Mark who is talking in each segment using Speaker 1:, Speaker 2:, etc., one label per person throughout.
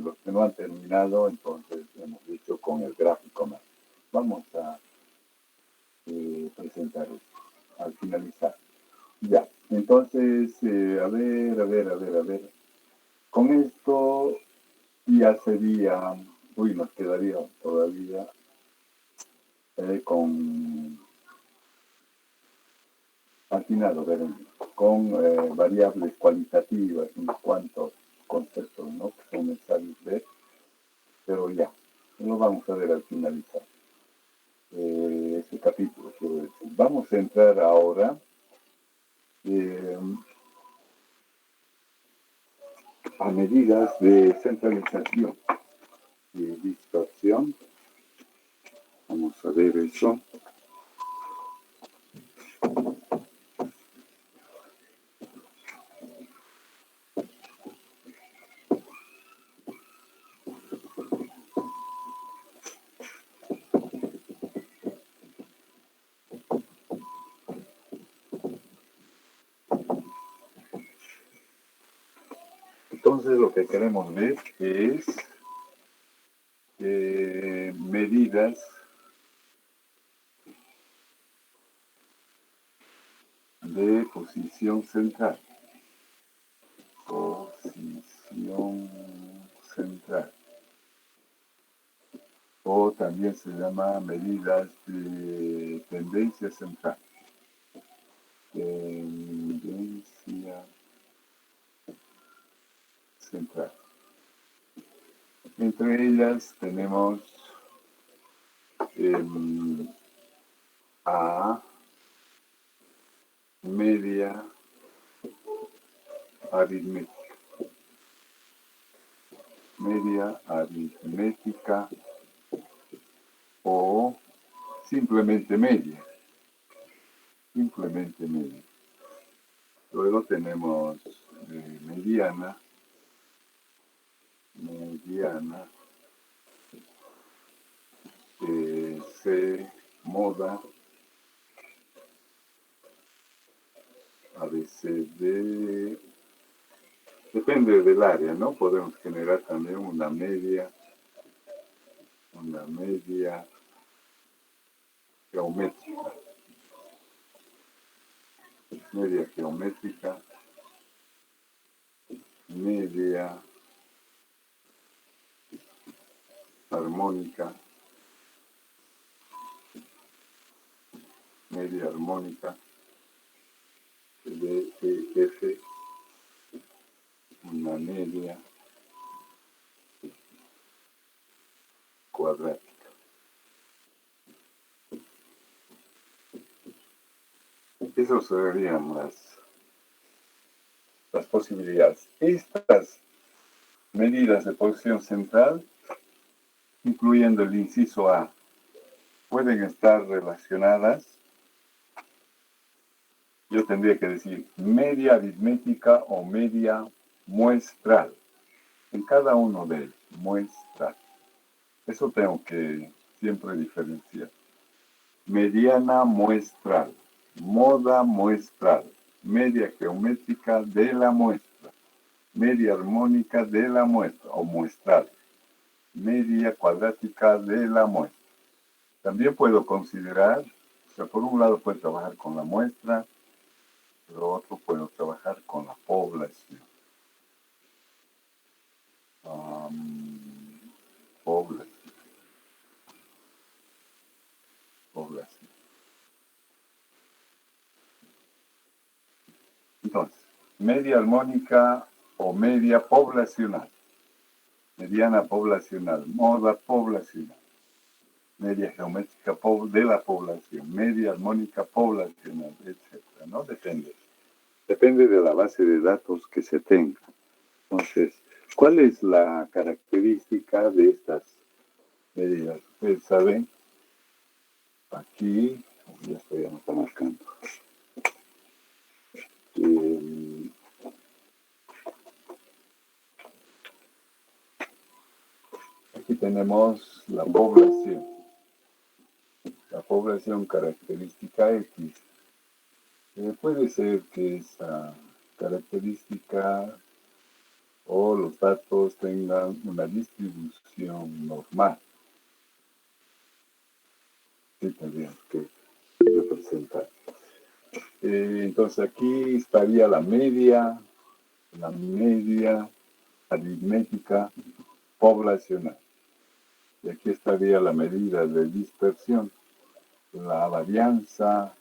Speaker 1: los que no han terminado, entonces hemos dicho con el gráfico más. Vamos a presentar esto al finalizar. Ya, entonces, a ver. Con esto ya sería, nos quedaría todavía al final lo veremos, con variables cualitativas, unos cuantos conceptos, ¿no?, que son necesarios ver, pero ya, lo vamos a ver al finalizar este capítulo, quiero decir. Vamos a entrar ahora a medidas de centralización y distorsión. Vamos a ver eso. Entonces lo que queremos ver es medidas de posición central. Posición central. O también se llama medidas de tendencia central. Tendencia central. Entre ellas tenemos a media aritmética. Media aritmética o simplemente media. Simplemente media. Luego tenemos mediana. Mediana. C, moda. ABCD. Depende del área, ¿no? Podemos generar también una media geométrica. Media geométrica. Media armónica. Media armónica. DEF. Una media cuadrática. Esas serían las posibilidades. Estas medidas de posición central, incluyendo el inciso A, pueden estar relacionadas. Yo tendría que decir media aritmética o media muestral. En cada uno de ellos, muestral. Eso tengo que siempre diferenciar. Mediana muestral, moda muestral, media geométrica de la muestra, media armónica de la muestra o muestral, media cuadrática de la muestra. También puedo considerar, o sea, por un lado puedo trabajar con la muestra, por otro puedo trabajar con la población. Población. Entonces, media armónica o media poblacional, mediana poblacional, moda poblacional, media geométrica de la población, media armónica poblacional, etc., ¿no? Depende de la base de datos que se tenga. Entonces, ¿cuál es la característica de estas medidas? Ustedes saben, aquí, ya estoy marcando. Aquí tenemos la población. La población característica X. Puede ser que esa característica o los datos tengan una distribución normal. Sí, tendríamos que representar. Entonces aquí estaría la media aritmética poblacional. Y aquí estaría la medida de dispersión, la varianza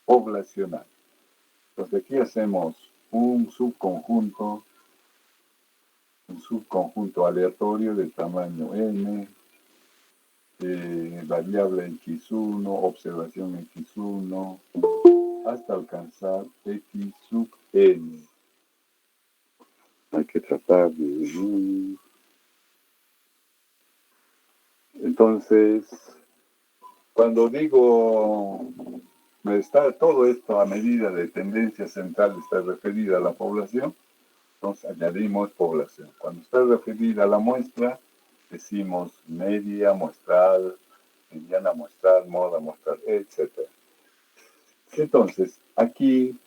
Speaker 1: poblacional. Entonces aquí hacemos un subconjunto aleatorio de tamaño n, variable x1, observación x1, hasta alcanzar x sub n. Hay que tratar de... Entonces, cuando digo está todo esto a medida de tendencia central está referida a la población, entonces añadimos población. Cuando está referida a la muestra, decimos media muestral, mediana muestral, moda muestral, etc. Entonces, aquí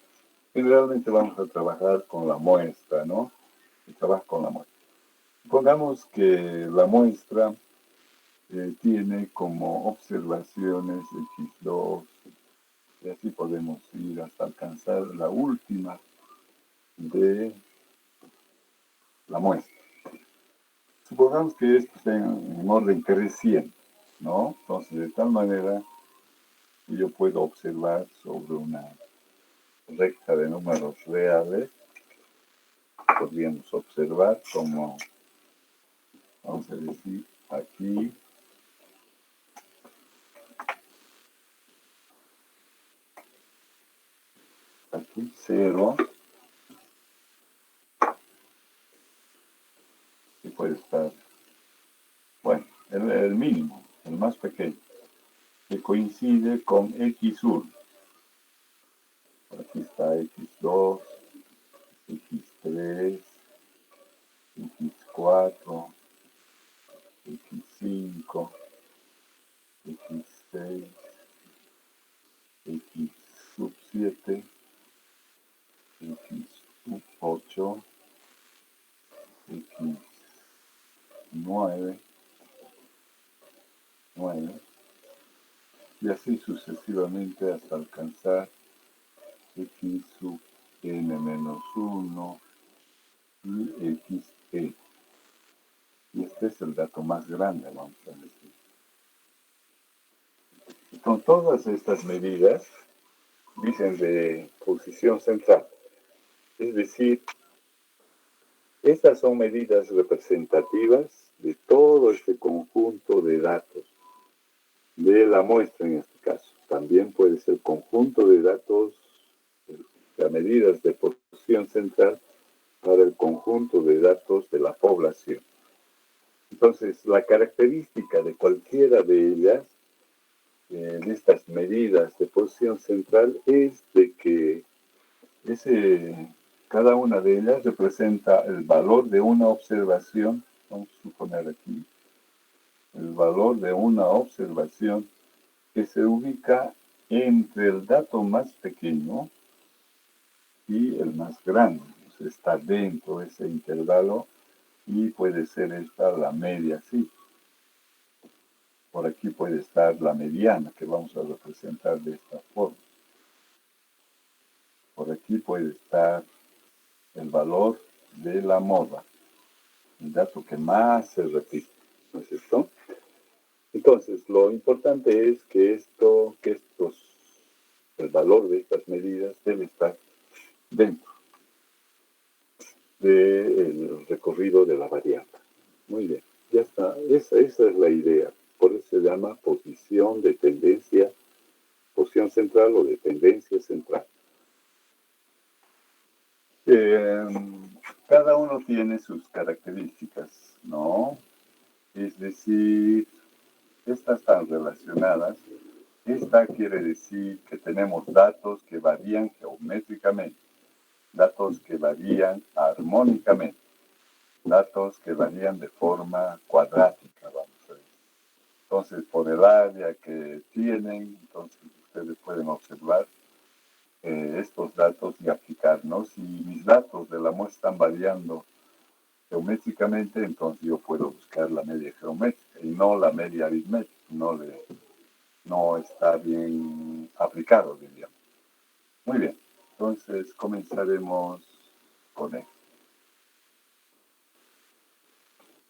Speaker 1: generalmente vamos a trabajar con la muestra, ¿no? Trabajo con la muestra. Supongamos que la muestra tiene como observaciones x2, y así podemos ir hasta alcanzar la última de la muestra. Supongamos que esto esté en orden creciente, ¿no? Entonces, de tal manera que yo puedo observar sobre una recta de números reales, podríamos observar como, vamos a decir, aquí, aquí 0, y puede estar, bueno, el mínimo, el más pequeño, que coincide con x1. Aquí está x2, x3, x4, x5, x6, x sub 7, x sub 8, x 9, y así sucesivamente hasta alcanzar x sub n-1 y xe. Y este es el dato más grande, vamos a decir. Con todas estas medidas, dicen de posición central. Es decir, estas son medidas representativas de todo este conjunto de datos, de la muestra en este caso. También puede ser conjunto de datos, las medidas de posición central para el conjunto de datos de la población. Entonces, la característica de cualquiera de ellas, de estas medidas de posición central, es de que cada una de ellas representa el valor de una observación, vamos a suponer aquí, el valor de una observación que se ubica entre el dato más pequeño y el más grande. O sea, está dentro de ese intervalo y puede ser esta la media, sí. Por aquí puede estar la mediana, que vamos a representar de esta forma. Por aquí puede estar el valor de la moda, el dato que más se repite, ¿no es cierto? Entonces, lo importante es que el valor de estas medidas debe estar dentro del recorrido de la variable. Muy bien, ya está. Esa es la idea. Por eso se llama posición de tendencia, posición central o de tendencia central. Cada uno tiene sus características, ¿no? Es decir, estas están relacionadas. Esta quiere decir que tenemos datos que varían geométricamente, datos que varían armónicamente, datos que varían de forma cuadrática, vamos a decir. Entonces, por el área que tienen, entonces ustedes pueden observar estos datos y aplicarnos. Si mis datos de la muestra están variando geométricamente, entonces yo puedo buscar la media geométrica y no la media aritmética. No está bien aplicado, diríamos. Muy bien, entonces comenzaremos con esto.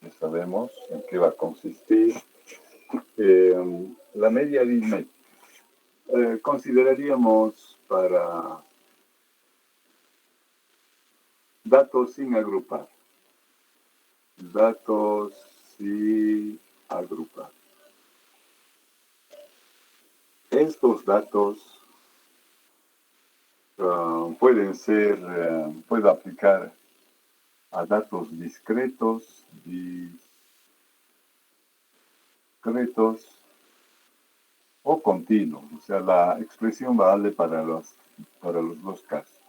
Speaker 1: Ya sabemos en qué va a consistir. La media aritmética. Consideraríamos para datos sin agrupar. Datos sin agrupar. Estos datos puedo aplicar a datos discretos o continuos. O sea, la expresión vale para los dos casos,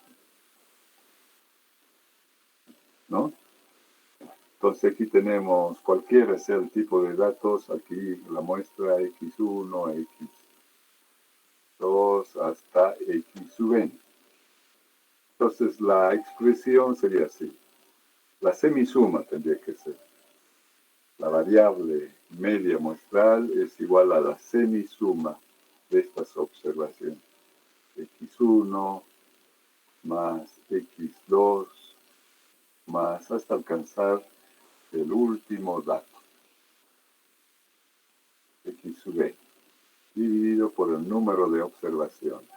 Speaker 1: ¿no? Entonces aquí tenemos cualquiera sea el tipo de datos, aquí la muestra x1, x2 hasta x sub n. Entonces la expresión sería así. La semisuma tendría que ser. La variable media muestral es igual a la semisuma de estas observaciones. x1 más x2 más hasta alcanzar el último dato, x sub n, dividido por el número de observaciones.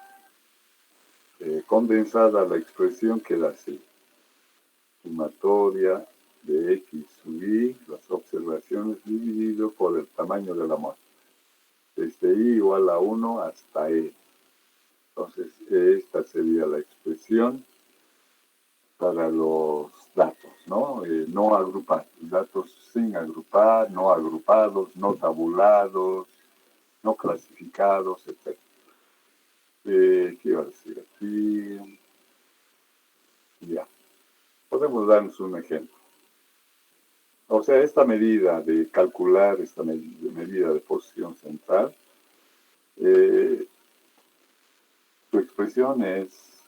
Speaker 1: Condensada la expresión queda así. Sumatoria de x sub y, las observaciones, dividido por el tamaño de la muestra. Desde i igual a 1 hasta e. Entonces, esta sería la expresión para los datos, ¿no? No agrupar, datos sin agrupar, no agrupados, no tabulados, no clasificados, etc. ¿Qué iba a decir aquí? Ya. Podemos darnos un ejemplo. O sea, esta medida de calcular, esta medida de posición central, su expresión es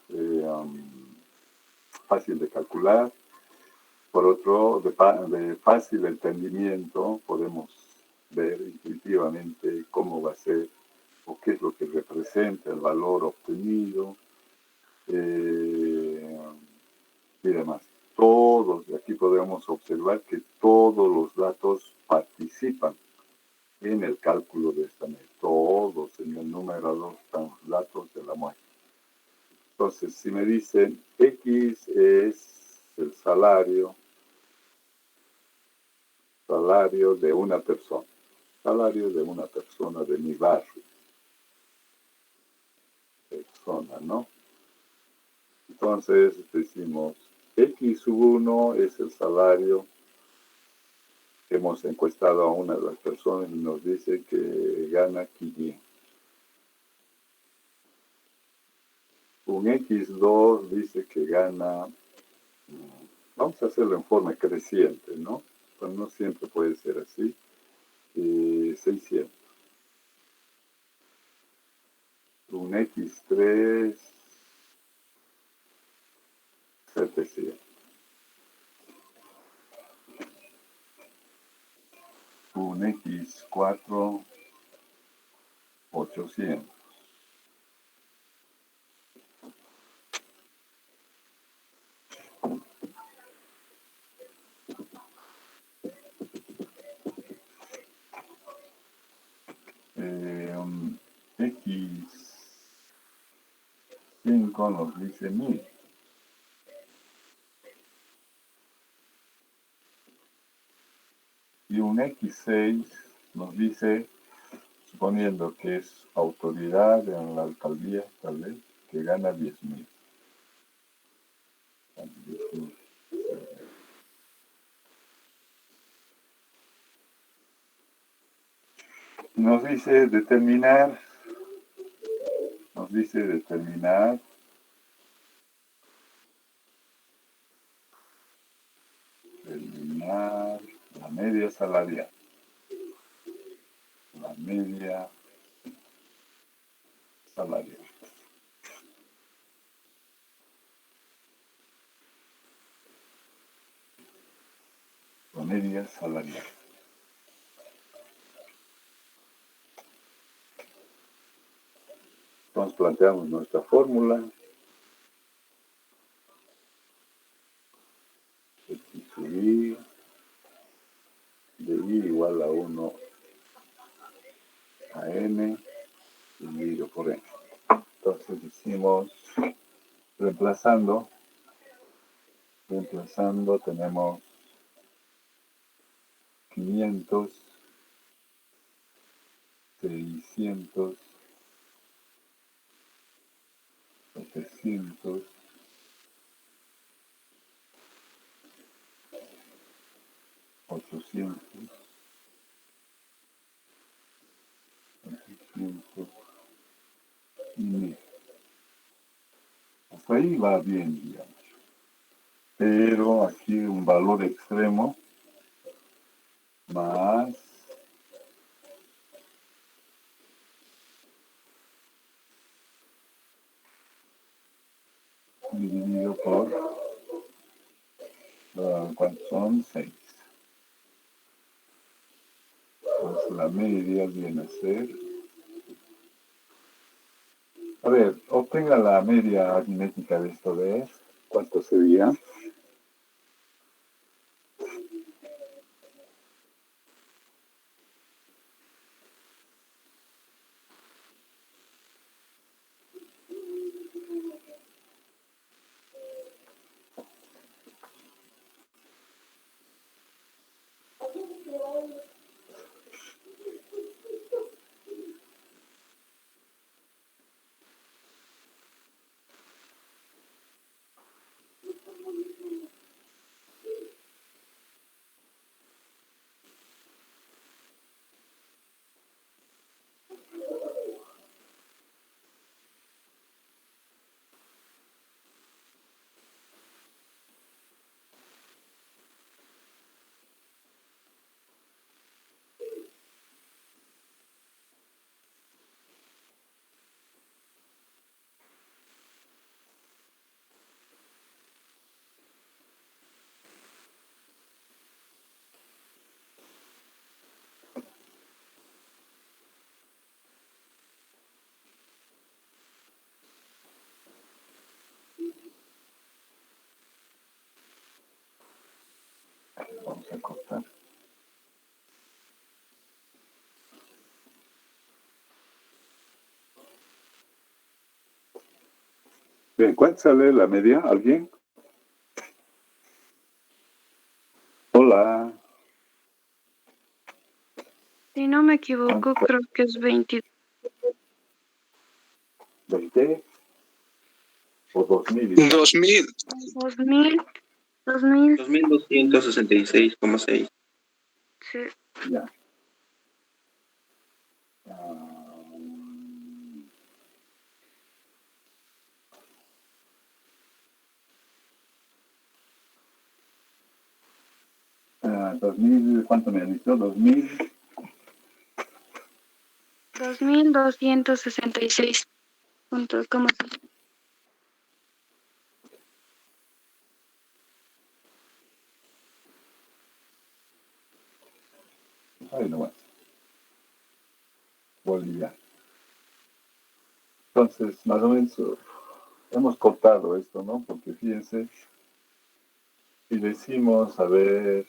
Speaker 1: fácil de calcular. Por otro, de fácil entendimiento, podemos ver intuitivamente cómo va a ser o qué es lo que representa el valor obtenido y demás. Aquí podemos observar que todos los datos participan en el cálculo de esta medida. Todos en el numerador están los datos de la muestra. Entonces, si me dicen X es el salario de una persona, de mi barrio, persona, ¿no? Entonces decimos, X sub 1 es el salario. Hemos encuestado a una de las personas y nos dice que gana 500. Un X2 dice que gana, vamos a hacerlo en forma creciente, ¿no? Pero no siempre puede ser así, 600. Un X3, 700. Un X4, 800. X5 nos dice 1000. Y un X6 nos dice, suponiendo que es autoridad en la alcaldía, tal vez, que gana 10.000. Nos dice determinar la media salarial. La media salarial. la media salarial. Entonces planteamos nuestra fórmula. X de I igual a 1 a N dividido por N. Entonces decimos, reemplazando tenemos 500, 600, 700, 800, 900 y 1000. Hasta ahí va bien, digamos. Pero aquí un valor extremo más dividido por, ¿cuántos son? 6. Entonces la media viene a ser, a ver, obtenga la media aritmética de esto de, ¿cuánto sería? Vamos a cortar. Bien, ¿cuánto sale la media? ¿Alguien? Hola.
Speaker 2: Si no me equivoco, creo que es 20.
Speaker 1: 20 o 2000.
Speaker 3: 2000. 2266,6.
Speaker 2: Sí.
Speaker 1: Ya. ¿Cuánto me han dicho?
Speaker 2: 2266 puntos. ¿Cómo se?
Speaker 1: Ahí nomás. Bolivia. Entonces, más o menos, hemos cortado esto, ¿no? Porque fíjense, si decimos, a ver,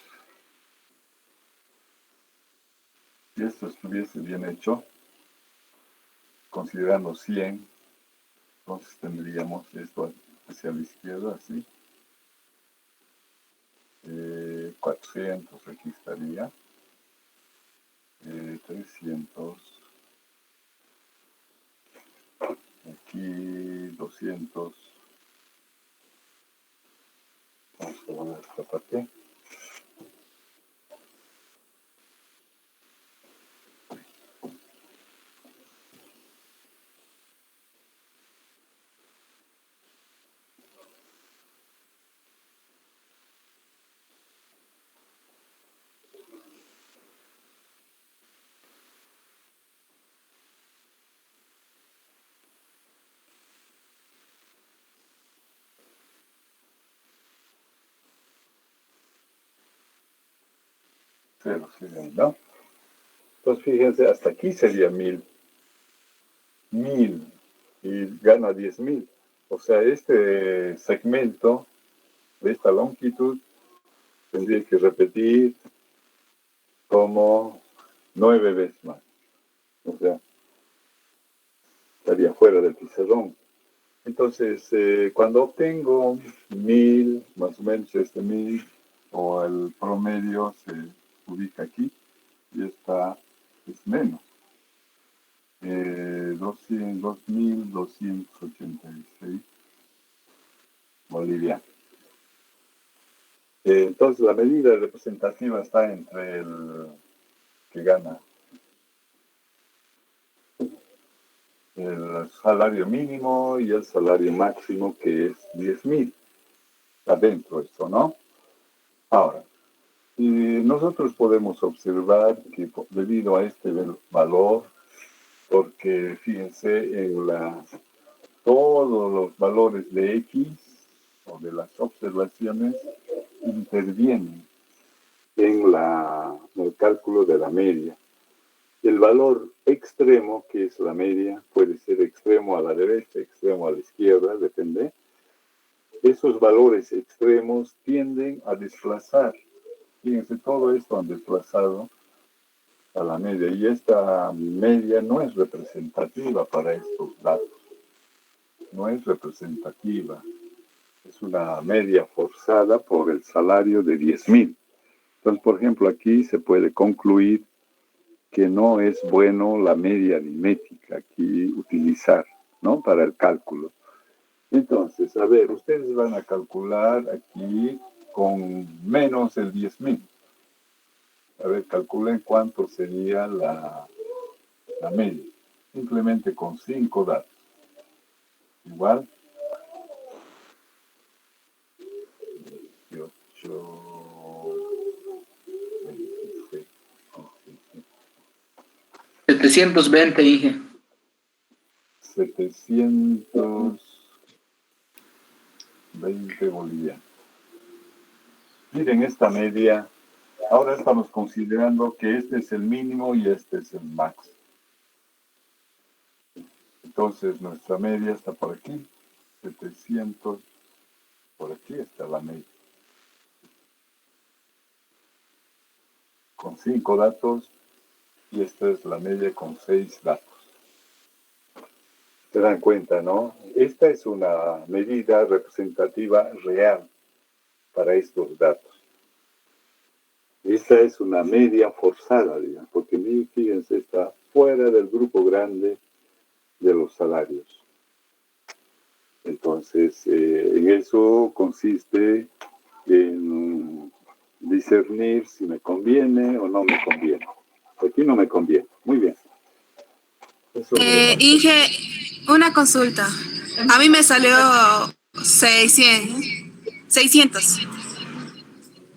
Speaker 1: si esto estuviese bien hecho, considerando 100, entonces tendríamos esto hacia la izquierda, así. 400 aquí estaría. 300. Aquí 200. Vamos a poner esta parte. 0, ¿no? Entonces, fíjense, hasta aquí sería 1000. 1000 y gana 10.000. O sea, este segmento de esta longitud tendría que repetir como 9 veces más. O sea, estaría fuera del pizarrón. Entonces, cuando obtengo 1000, más o menos 1000, o el promedio se ubica aquí, y esta es menos. 2.286 bolivianos. Entonces, la medida representativa está entre el que gana el salario mínimo y el salario máximo, que es 10.000. Está dentro esto, ¿no? Ahora, nosotros podemos observar que debido a este valor, porque fíjense en todos los valores de X o de las observaciones intervienen en el cálculo de la media. El valor extremo, que es la media, puede ser extremo a la derecha, extremo a la izquierda, depende. Esos valores extremos tienden a desplazar. Fíjense, todo esto han desplazado a la media, y esta media no es representativa para estos datos. No es representativa. Es una media forzada por el salario de 10.000. Entonces, por ejemplo, aquí se puede concluir que no es bueno la media aritmética aquí utilizar, ¿no? Para el cálculo. Entonces, a ver, ustedes van a calcular aquí con menos el 10.000. A ver, calculen cuánto sería la media. Simplemente con 5 datos. Igual. 18, 26,
Speaker 3: 720, Inge.
Speaker 1: 720 bolivianos. Miren esta media. Ahora estamos considerando que este es el mínimo y este es el máximo. Entonces nuestra media está por aquí. 700. Por aquí está la media. Con 5 datos. Y esta es la media con 6 datos. Se dan cuenta, ¿no? Esta es una medida representativa real para estos datos. Esta es una media forzada, digamos, porque fíjense, está fuera del grupo grande de los salarios. Entonces, en eso consiste en discernir si me conviene o no me conviene. Aquí no me conviene. Muy bien.
Speaker 4: Inge, una consulta. A mí me salió 600.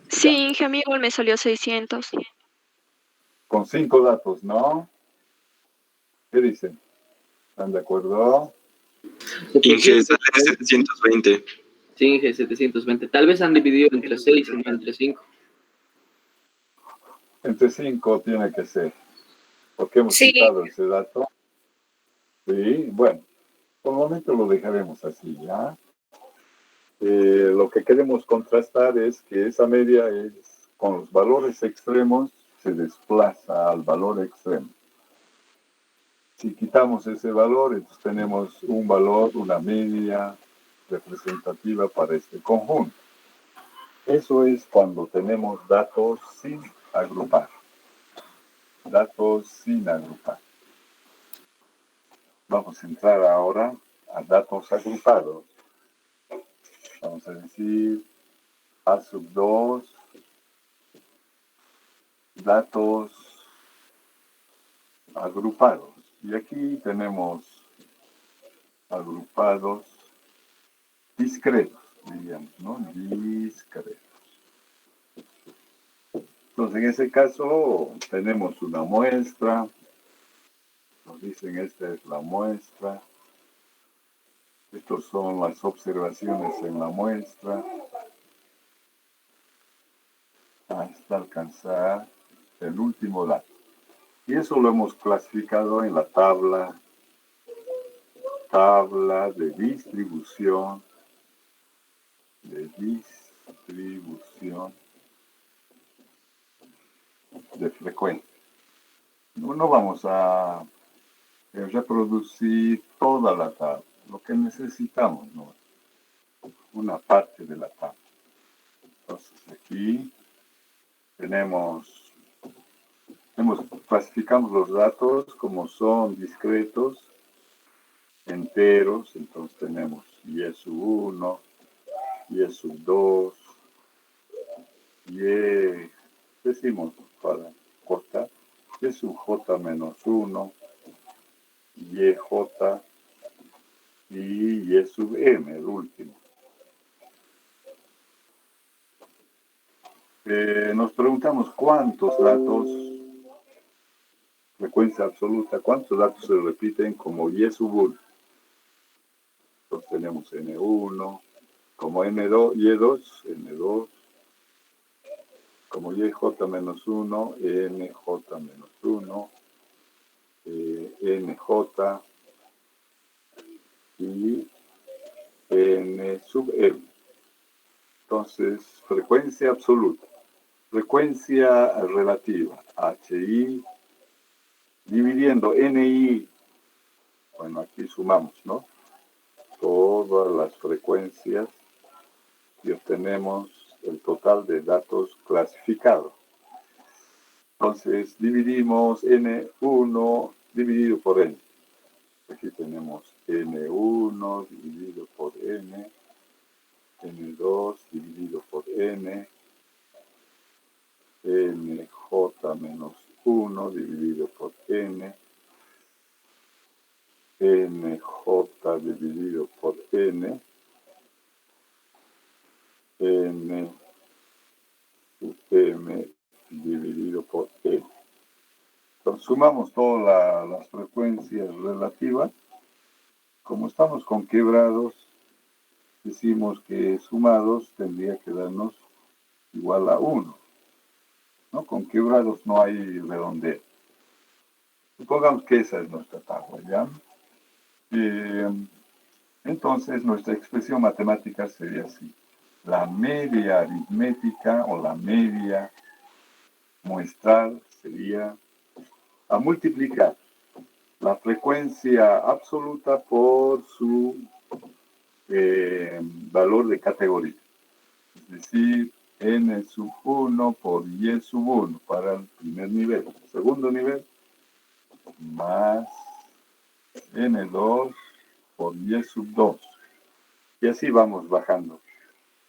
Speaker 2: Sí, Inge, a mí igual me salió 600.
Speaker 1: Con 5 datos, ¿no? ¿Qué dicen? ¿Están de acuerdo?
Speaker 5: Inge sale 720.
Speaker 3: Sí, Inge, 720. Tal vez han dividido entre 6 y no entre 5.
Speaker 1: Entre 5 tiene que ser, porque hemos quitado ese dato. Sí, bueno, por el momento lo dejaremos así, ¿ya? Lo que queremos contrastar es que esa media con los valores extremos se desplaza al valor extremo. Si quitamos ese valor, entonces tenemos un valor, una media representativa para este conjunto. Eso es cuando tenemos datos sin agrupar. Datos sin agrupar. Vamos a entrar ahora a datos agrupados. Vamos a decir A2, datos agrupados. Y aquí tenemos agrupados discretos, diríamos, ¿no? Discretos. Entonces, en ese caso, tenemos una muestra. Nos dicen, esta es la muestra. Estas son las observaciones en la muestra. Hasta alcanzar el último dato. Y eso lo hemos clasificado en la tabla de distribución de frecuencia. No vamos a reproducir toda la tabla, lo que necesitamos, ¿no? Una parte de la tabla. Entonces aquí clasificamos los datos como son discretos, enteros, entonces tenemos y sub 1, y sub 2, y decimos para cortar, y sub j menos 1, y j y y sub m, el último. Nos preguntamos cuántos datos, frecuencia absoluta, cuántos datos se repiten como y sub 1. Entonces tenemos n1, como n2, y2, n2, como yj menos 1, nj menos 1, nj y n sub m. Entonces, frecuencia absoluta, frecuencia relativa, hi, dividiendo ni, bueno, aquí sumamos, ¿no? Todas las frecuencias y obtenemos el total de datos clasificados. Entonces, dividimos n1 dividido por n. Aquí tenemos n1 dividido por n, n2 dividido por n, nj menos 1 dividido por n, nj dividido por n, n sub m dividido por n. Entonces sumamos todas las frecuencias relativas. Como estamos con quebrados, decimos que sumados tendría que darnos igual a 1. ¿No? Con quebrados no hay redondeo. Supongamos que esa es nuestra tabla, ¿ya? Entonces, nuestra expresión matemática sería así. La media aritmética o la media muestral sería a multiplicar la frecuencia absoluta por su valor de categoría. Es decir, n sub 1 por y sub 1 para el primer nivel. Segundo nivel, más n2 por y sub 2. Y así vamos bajando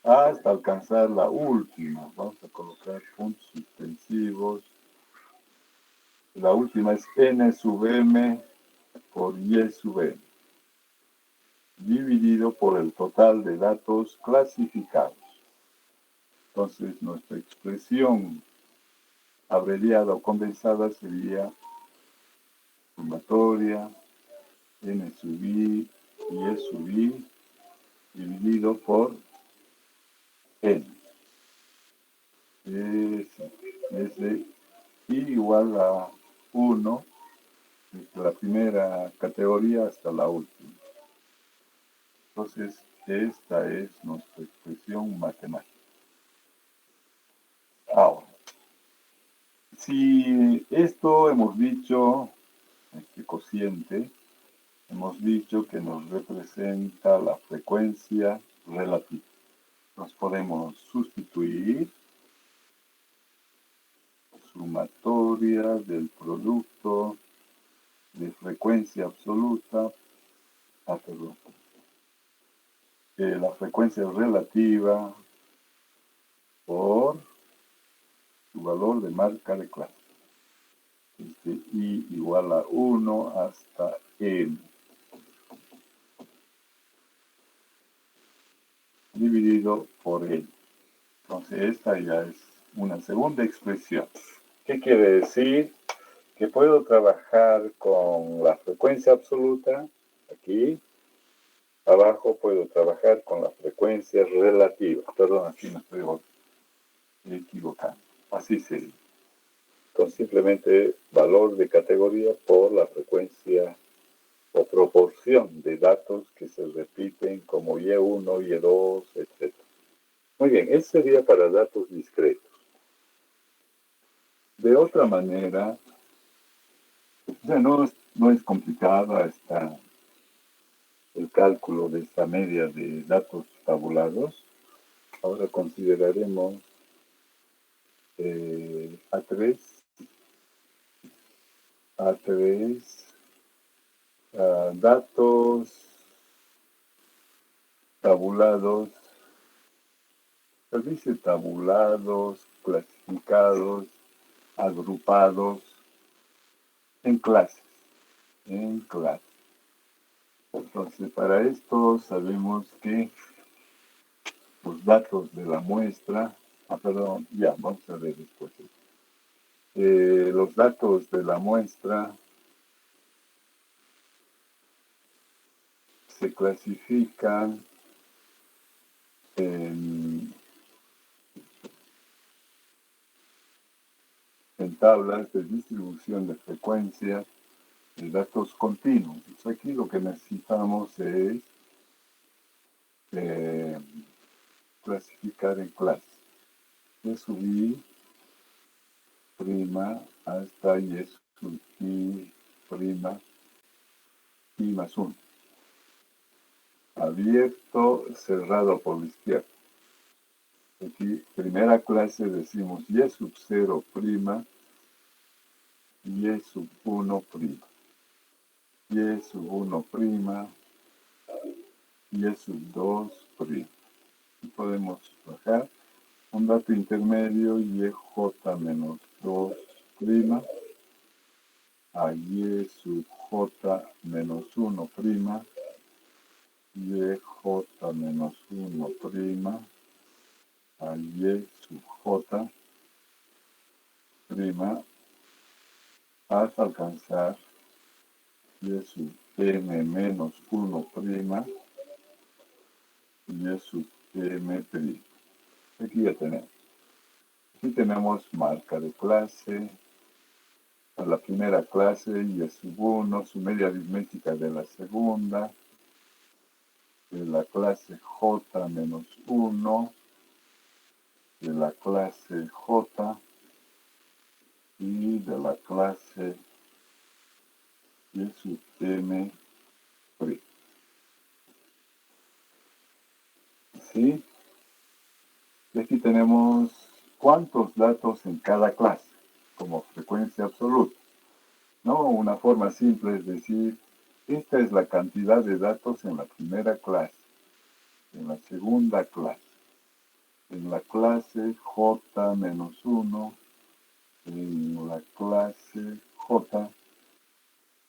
Speaker 1: hasta alcanzar la última. Vamos a colocar puntos suspensivos. La última es n sub m por y sub m, dividido por el total de datos clasificados. Entonces, nuestra expresión abreviada o condensada sería sumatoria n sub i y sub i dividido por n. Es de i igual a 1 desde la primera categoría hasta la última. Entonces, esta es nuestra expresión matemática. Ahora, si esto hemos dicho, este cociente, hemos dicho que nos representa la frecuencia relativa. Nos podemos sustituir sumatoria del producto de frecuencia absoluta, la frecuencia relativa por su valor de marca de clase. I igual a 1 hasta n. Dividido por n. Entonces esta ya es una segunda expresión. ¿Qué quiere decir? Que puedo trabajar con la frecuencia absoluta, aquí, abajo puedo trabajar con la frecuencia relativa. Perdón, aquí me estoy equivocando. Así sería. Entonces simplemente valor de categoría por la frecuencia o proporción de datos que se repiten como Y1, Y2, etc. Muy bien, eso sería para datos discretos. De otra manera, o sea, no es complicada el cálculo de esta media de datos tabulados. Ahora consideraremos A3, datos tabulados, se dice tabulados, clasificados, agrupados en clases. Entonces, para esto sabemos que los datos de la muestra, vamos a ver después. Los datos de la muestra se clasifican en tablas de distribución de frecuencias de datos continuos. Entonces, aquí lo que necesitamos es clasificar en clases. Y subí prima hasta y subí prima y más 1. Abierto, cerrado por la izquierda. Aquí, primera clase, decimos y sub 0 prima, y sub 1 prima, y sub 1 prima, y sub 2 prima. Y podemos bajar un dato intermedio, y j menos 2 prima, a y sub j menos 1 prima, y j menos 1 prima, a y sub j prima, hasta alcanzar y sub m menos 1 prima, y sub m prima. Aquí ya tenemos. Aquí tenemos marca de clase. A la primera clase, y sub 1, su media aritmética de la segunda, de la clase j menos 1, de la clase j, y de la clase y sub m prima. ¿Sí? Y aquí tenemos cuántos datos en cada clase, como frecuencia absoluta. No, una forma simple es decir, esta es la cantidad de datos en la primera clase, en la segunda clase, en la clase j menos 1, en la clase j,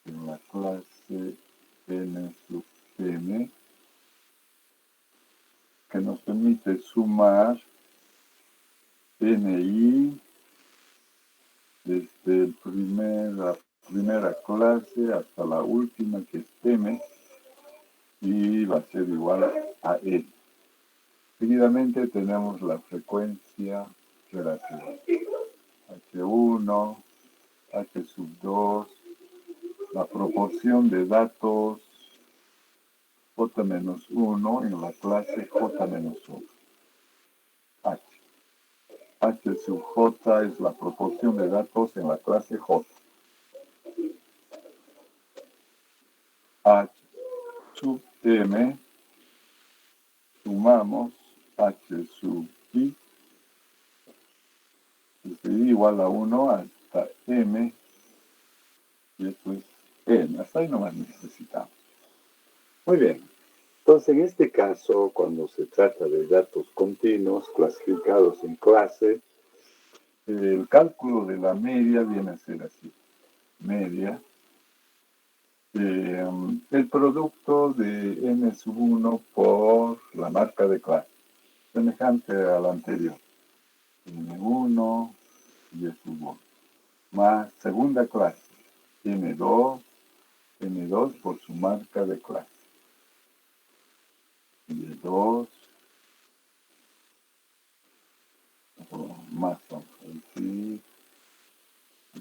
Speaker 1: en la clase n sub m, que nos permite sumar NI desde la primera clase hasta la última, que es M, y va a ser igual a N. Seguidamente tenemos la frecuencia relativa. H1, H sub 2, la proporción de datos J menos 1 en la clase J menos 1. H. H sub J es la proporción de datos en la clase J. H sub M, sumamos H sub I, desde I igual a 1 hasta M, y esto es N. Hasta ahí nomás necesitamos. Muy bien. Entonces, en este caso, cuando se trata de datos continuos clasificados en clase, el cálculo de la media viene a ser así. Media. El producto de n sub 1 por la marca de clase, semejante al anterior. n1 y sub 1. Más segunda clase, n2 por su marca de clase. n2 más, vamos a decir,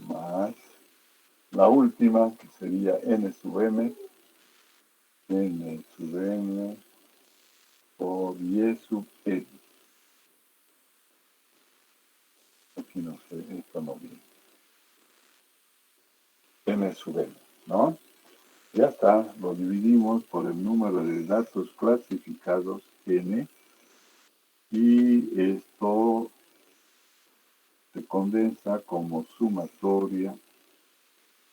Speaker 1: más la última, que sería n sub m por y sub n. Aquí no sé, esto no viene. n sub n, ¿no? Ya está, lo dividimos por el número de datos clasificados n, y esto se condensa como sumatoria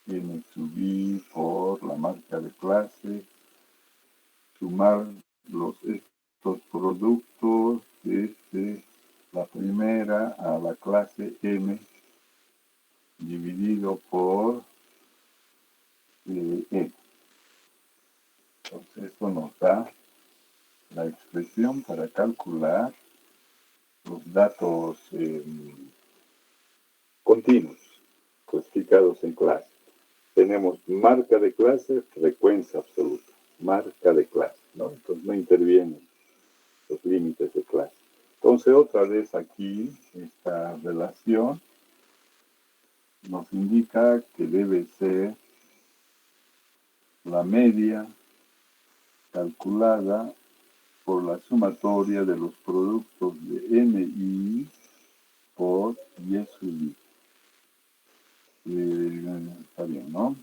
Speaker 1: n sub i por la marca de clase, sumar estos productos desde la primera a la clase m dividido por n. Entonces esto nos da la expresión para calcular los datos continuos clasificados en clase. Tenemos marca de clase, frecuencia absoluta, marca de clase, ¿no? Entonces no intervienen los límites de clase. Entonces otra vez aquí esta relación nos indica que debe ser la media calculada por la sumatoria de los productos de NI por Y sub I. Está bien, ¿no?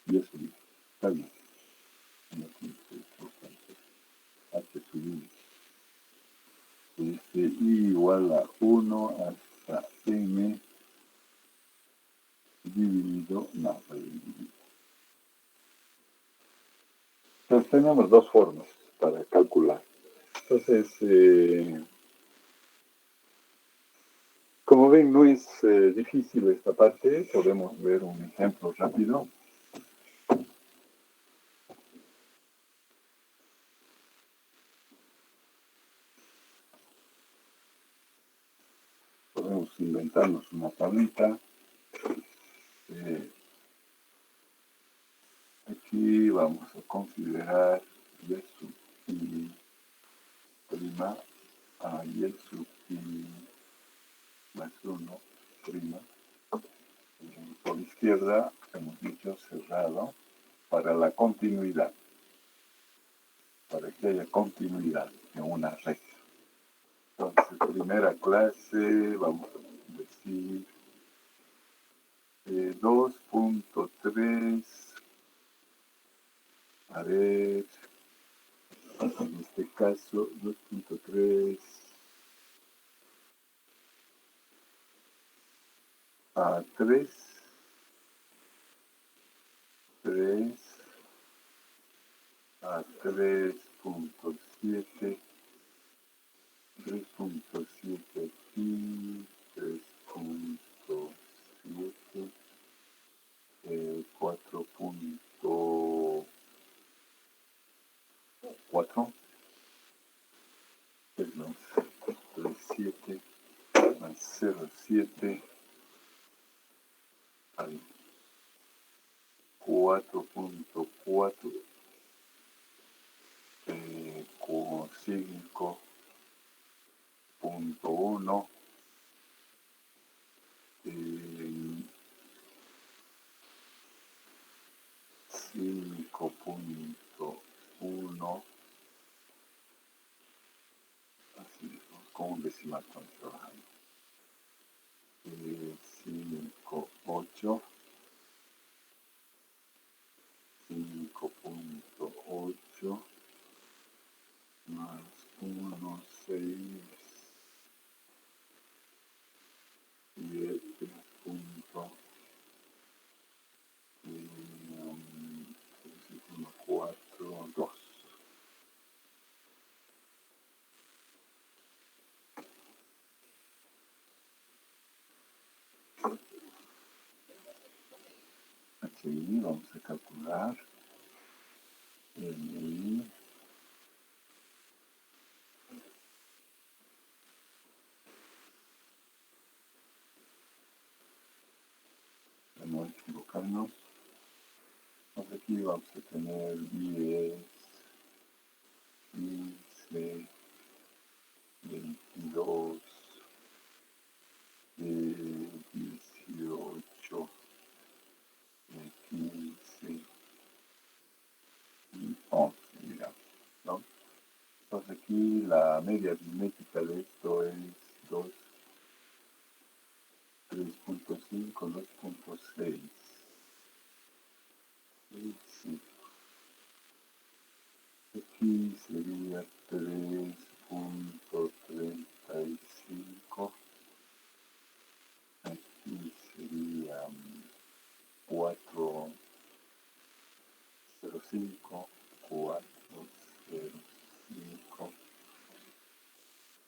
Speaker 1: Y sub I. Está bien. H sub I. I igual a 1 hasta M dividido, no, dividido. Entonces tenemos dos formas para calcular. Entonces, como ven, no es difícil esta parte. Podemos ver un ejemplo rápido. Podemos inventarnos una tablita. Aquí vamos a considerar y sub i prima a y sub i más 1 prima. Por izquierda hemos dicho cerrado para la continuidad, para que haya continuidad en una recta. Entonces, primera clase, vamos a decir 2.3, a ver, en este caso 2.3 a 3 a 3.7, 3.7 aquí, 3.7, 4.4, perdón, 3.7 más 0.7, 4.4, con 5.1, 5.1, así con un decimal estamos trabajando, 5.8, 5.8 más 1.6, 7.4.2. Aquí vamos a calcular el para no equivocarnos. Entonces aquí vamos a tener 10, 15, 22, la media aritmética de esto es 3.5, 2.6. Sí. Aquí sería 3.35. Aquí sería 4.05, 4.05.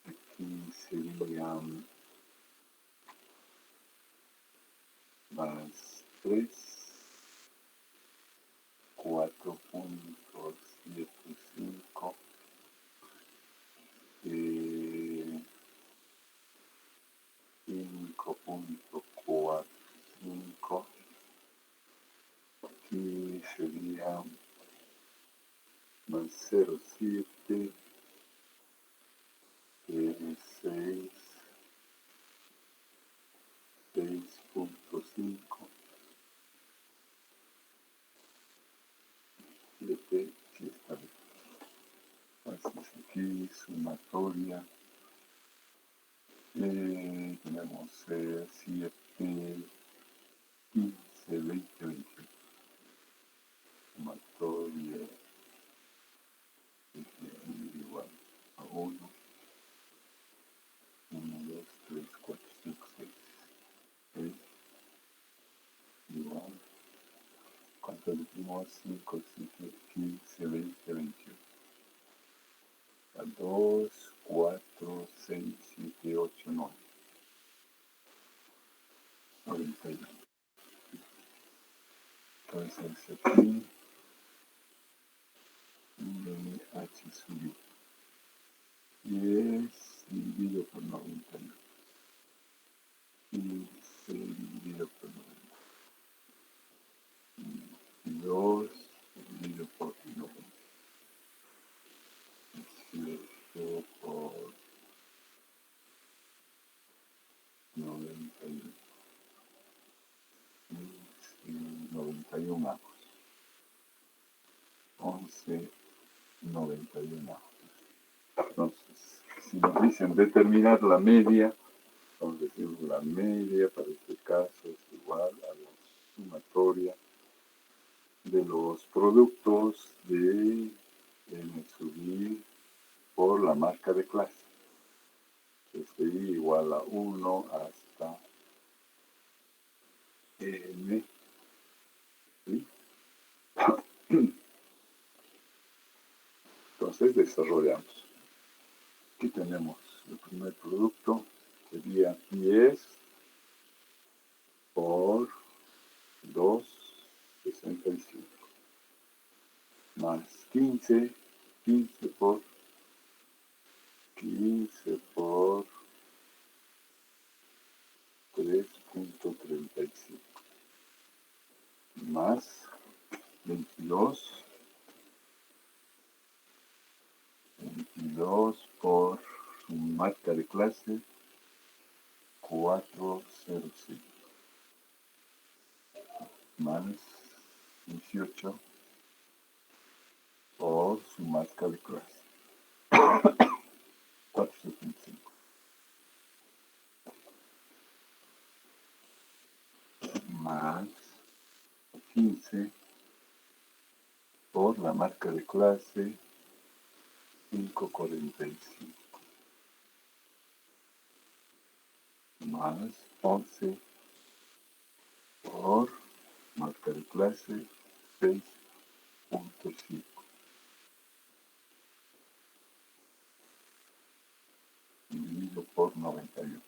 Speaker 1: Aquí serían más 3, 4.75, 5.45. Aquí sería más 0.7, 6, 6.5, 7, aquí está. Entonces aquí sumatoria, tenemos 7, 15, 20, 21. Sumatoria igual a 1, 1, 2, 3, 4, 5, 6. Igual. ¿Cuánto dijimos? 5, 7, 15, 20, 21. 2, 4, 6, 7, 8, 9. 91. Entonces aquí H subió. Y es dividido por 91. Y se dividido por 90. Y 2 dividido por 90. 18 por 91. 91 avos. 11, 91 avos. Entonces, si nos dicen determinar la media, vamos a decir la media para este caso es igual a la sumatoria de los productos de n sub i por la marca de clase. Este i igual a 1 hasta n. ¿Sí? Entonces desarrollamos. Aquí tenemos el primer producto, sería 10 por 2,65. Más 15 por 3.35. Más 22 por su marca de clase 405. Más 18 por su marca de clase 475. Más 15 por la marca de clase 545. Más 11 por marca de clase 6.5. Dividido por 91.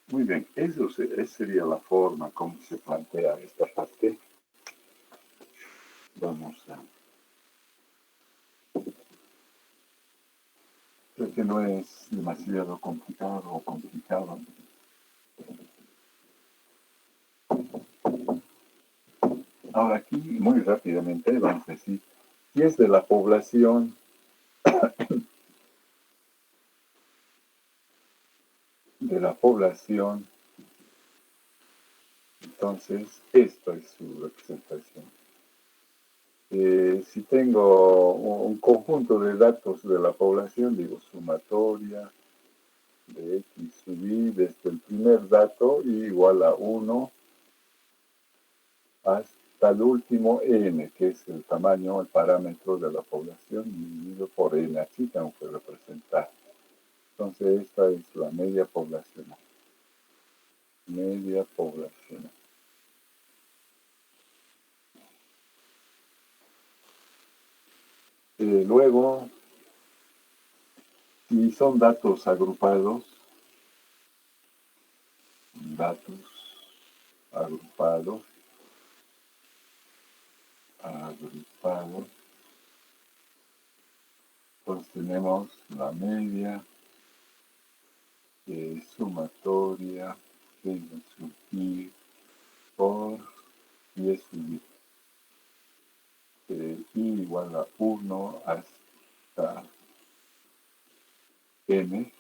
Speaker 1: Muy bien, esa sería la forma como se plantea esta parte. Vamos a... Creo que no es demasiado complicado o complicado. Ahora aquí, muy rápidamente, vamos a decir, si es de la población entonces esto es su representación. Si tengo un conjunto de datos de la población, digo sumatoria de X sub Y desde el primer dato y igual a 1 hasta el último n, que es el tamaño, el parámetro de la población dividido por n. Así tengo que representar. Entonces esta es la media poblacional. Media poblacional. Luego, si son datos agrupados, pues tenemos la media sumatoria de sub I por y sub I. I igual a 1 hasta n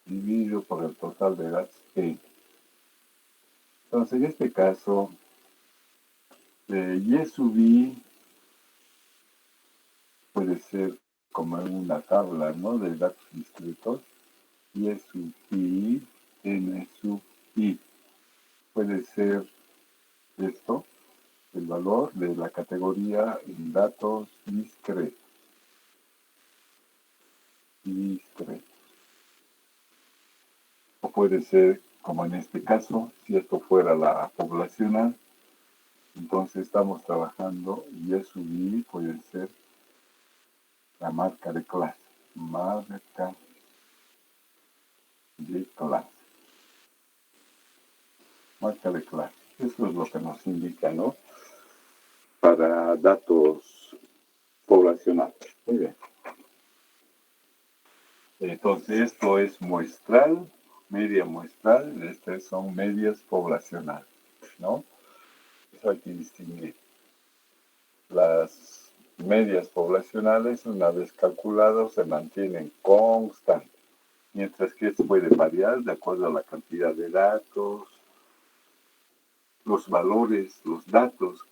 Speaker 1: dividido por el total de datos n. Entonces, en este caso, y sub I puede ser como en una tabla, ¿no?, de datos discretos. Y sub I, n sub I. Puede ser esto, el valor de la categoría en datos discretos. O puede ser, como en este caso, si esto fuera la poblacional, entonces estamos trabajando y sub I puede ser la marca de clase. Marca de clase. Marca de clase. Eso es lo que nos indica, ¿no?, para datos poblacionales. Muy bien. Entonces, esto es muestral, media muestral, estas son medias poblacionales, ¿no? Eso hay que distinguir. Las medias poblacionales, una vez calculadas, se mantienen constantes, mientras que esto puede variar de acuerdo a la cantidad de datos, los valores, los datos,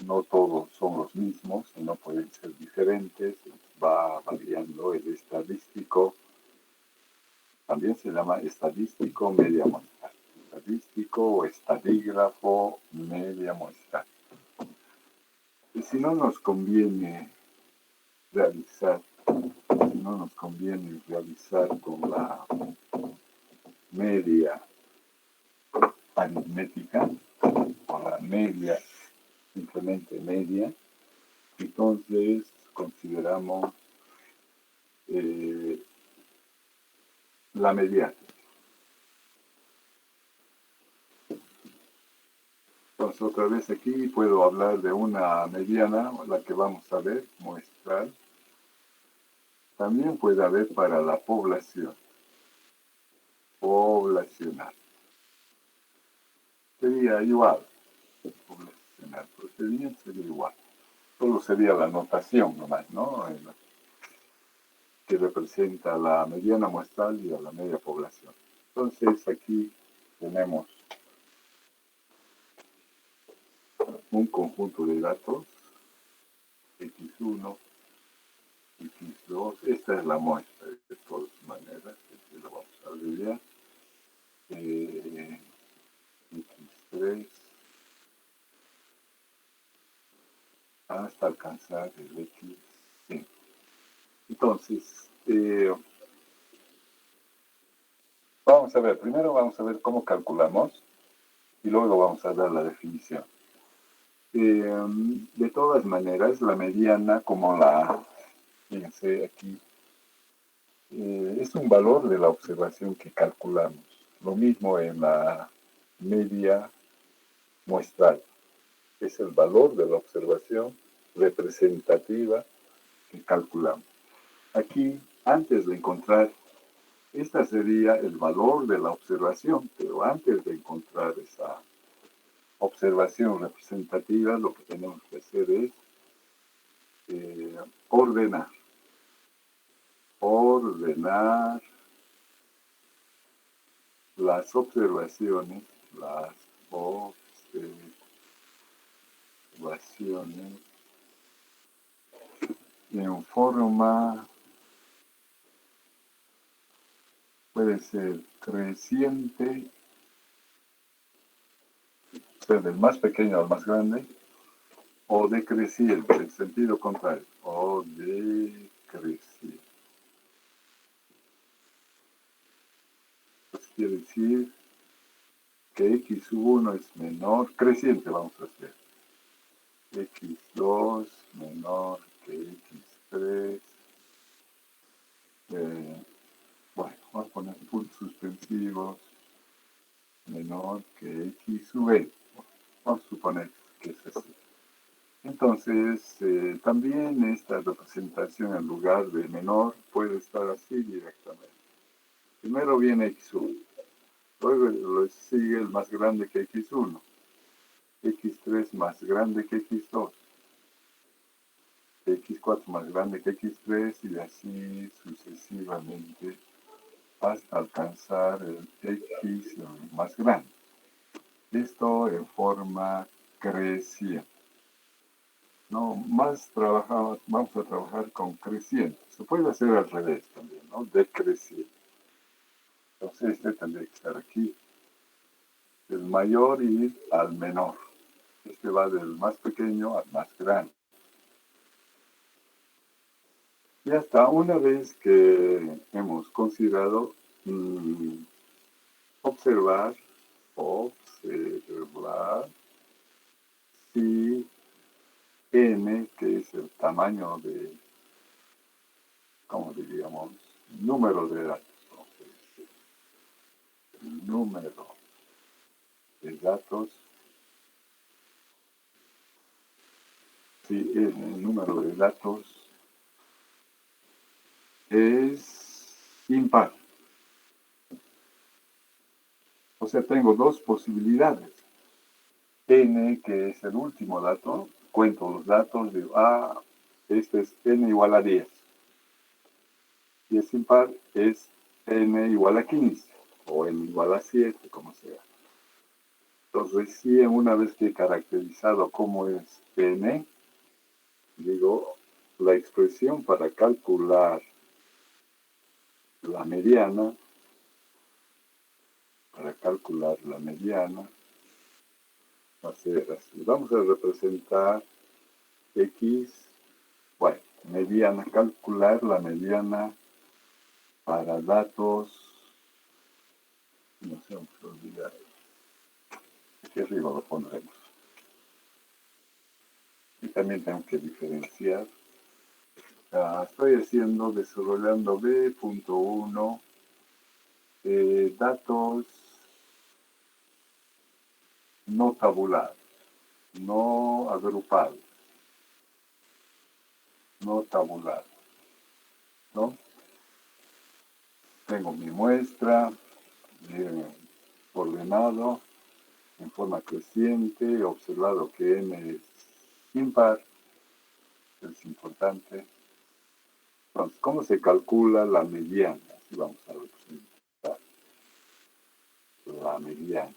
Speaker 1: no todos son los mismos, sino pueden ser diferentes, va variando el estadístico. También se llama estadístico media muestral. Estadístico o estadígrafo media muestral. Y si no nos conviene realizar con la media aritmética, con la media, simplemente media, entonces consideramos la mediana. Entonces otra vez aquí puedo hablar de una mediana, la que vamos a ver, muestral. También puede haber para la población. Poblacional. Sería igual. Poblacional. Procedimiento sería igual. Solo sería la notación nomás, ¿no?, que representa la mediana muestral y a la media población. Entonces aquí tenemos un conjunto de datos, X1, X2, esta es la muestra de todas maneras, aquí lo vamos a abreviar, X3, hasta alcanzar el X5. Entonces, vamos a ver, primero vamos a ver cómo calculamos y luego vamos a dar la definición. De todas maneras, la mediana, como fíjense aquí, es un valor de la observación que calculamos. Lo mismo en la media muestral. Es el valor de la observación representativa que calculamos. Aquí, antes de encontrar, esta sería el valor de la observación, pero antes de encontrar esa observación representativa, lo que tenemos que hacer es ordenar las observaciones, en forma, puede ser creciente, o sea, del más pequeño al más grande, o decreciente, en sentido contrario, o decreciente. Pues quiere decir que x1 es menor, creciente vamos a hacer, x2 menor que x3, bueno, vamos a poner puntos suspensivos, menor que x sub n, vamos a suponer que es así. Entonces, también esta representación en lugar de menor puede estar así directamente. Primero viene x1, luego lo sigue el más grande que x1, x3 más grande que x2, x4 más grande que x3 y así sucesivamente hasta alcanzar el x más grande. Esto en forma creciente. No, vamos a trabajar con creciente. Se puede hacer al revés también, ¿no? Decreciente. Entonces este tendría que estar aquí. Del mayor ir al menor. Este va del más pequeño al más grande. Y hasta una vez que hemos considerado observar si n, que es el tamaño de, ¿cómo diríamos? Número de datos. El número de datos, si el número de datos es impar. O sea, tengo dos posibilidades. N, que es el último dato, cuento los datos, digo, este es n igual a 10. Y es impar, es n igual a 15, o n igual a 7, como sea. Entonces, recién una vez que he caracterizado cómo es n, digo, la expresión para calcular la mediana, va a ser así. Vamos a representar x, bueno, mediana, calcular la mediana para datos, no sé, vamos a olvidar, aquí arriba lo pondremos. Y también tengo que diferenciar. Estoy desarrollando B.1, datos no tabulados, no agrupados, no tabulados, ¿no? Tengo mi muestra, ordenado, en forma creciente, he observado que n es impar, es importante. Entonces, ¿cómo se calcula la mediana? Así vamos a representar la mediana.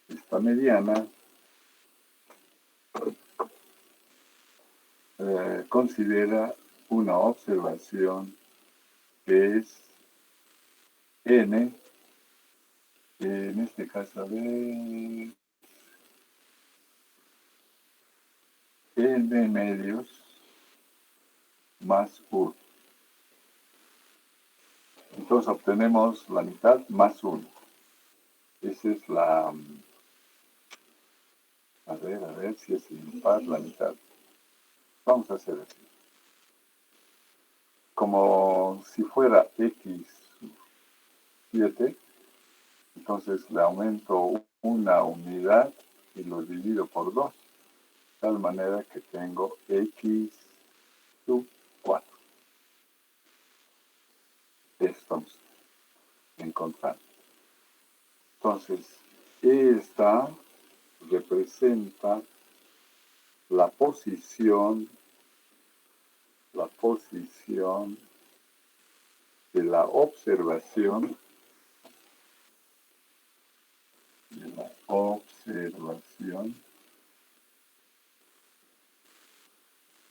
Speaker 1: Esta mediana considera una observación que es n, en este caso de n medios más 1. Entonces obtenemos la mitad más 1. Esa es la... A ver si es impar la mitad. Vamos a hacer así. Como si fuera x7, entonces le aumento una unidad y lo divido por 2. De tal manera que tengo x sub 4. Estamos encontrando. Entonces, esta representa la posición de la observación